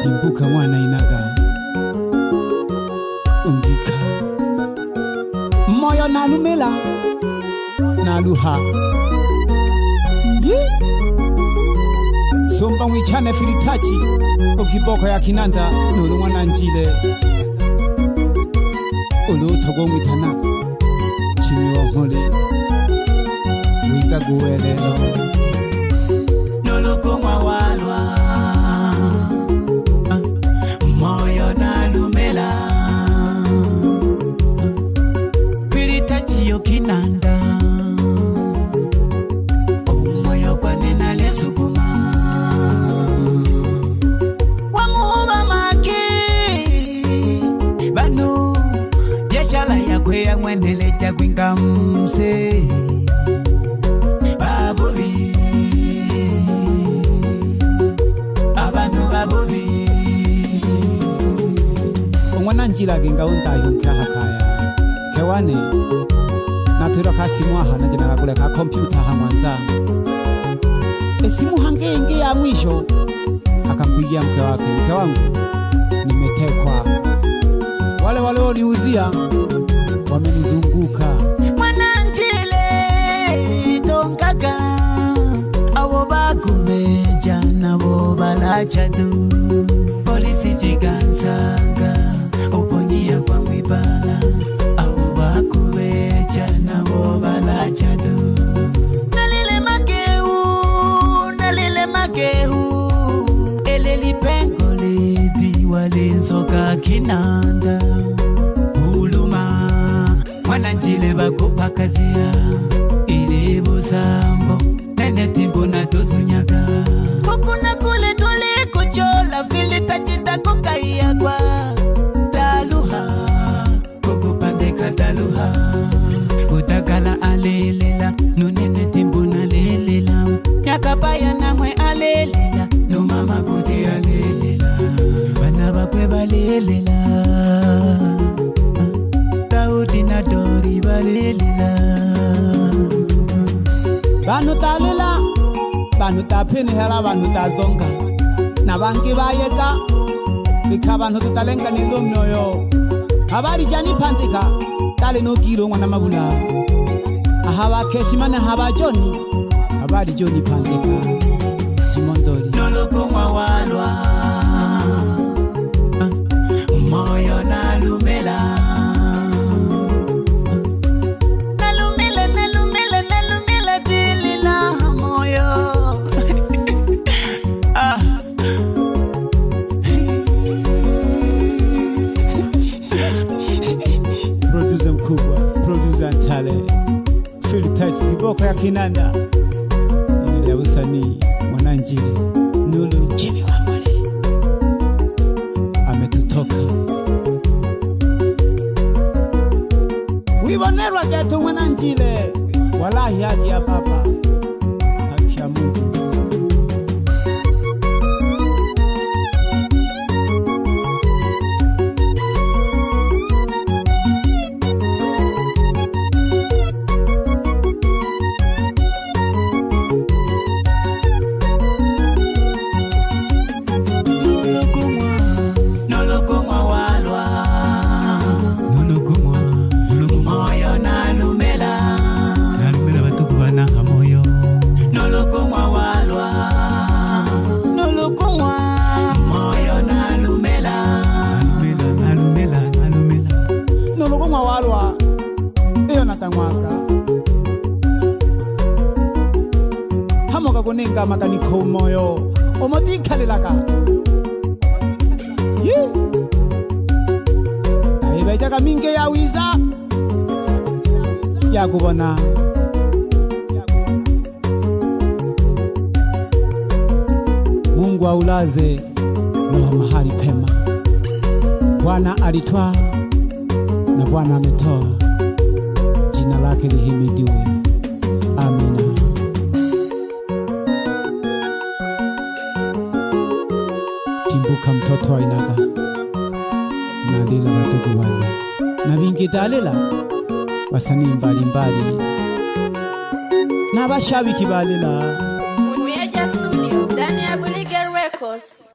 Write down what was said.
Timbuka mwana inaga ungika moyo nalumela naluha somba mwichane filitachi ukiboko ya kinanda nulu mwana njile ulu togo mwitana chimi wa mole wika guwelelo nulu kumwa walwa moyo nalumela filitachi yo kinanda moyo kwa nena lesuguma wamuba make banu yeshala yakwe ya mwenele chagwinga mse babobi abanu babobi omwana njila genga untayo nkahakaya kewane natwira kasimwa hana jina kakule ka kompyuta hamwanza esimu hangenge ya mwisho akampigia mke wake, mke wangu nimetekwa, wale walioniuzia wamenizunguka. Mwananjile tongaga abo bakumeja nabo balachadu polisi jigansanga oponyia kwa mwibala abo bakumeja nabo balachadu nalile mageu eleli pengole diwalenzoka kinanda uluma mwananjile bakupakazia ile buzambo nene timbo na tozunyaga kukuna kule tole kuchola vile tajita kukaiya kwa daluha kukupandeka daluha utakala alelela nunene timbo na lelela nyakabaya namwe alelela no mama kuti alelela bana bakwe balelela Daudi na Dori balelela banu talela banu tapeni hela banu tazonga na bangi bayeka bikabantu tutalenga ni lomyoyo habari jani pandika tale no giro mwana mabula ahaba keshimana haba joni habari joni pandika Simondori nolokumwa walwa moyo nalumela dilila moyo Producer mkubwa, producer Tale Filitachi kiboko ya kinanda ile ya usanii Mwananjile Nulu Jimmy wa Mole ametutoka wibonerwa geto Mwananjile wallahi haki ya papa haki ya Mungu hamoka kuninga makaniko moyo omodikhalelaka aibejaga minge ya wiza ya kubona Mungu aulaze roho mahali pema. Bwana alitwaa na Bwana ametoa, jina lake lihimidiwe. Amina. Timbuka mtoto wa inaga nalila batugu wane na bingi dalela wasanii mbalimbali na bashabiki balela Uyeja Studio, ndani ya Bulliger Records.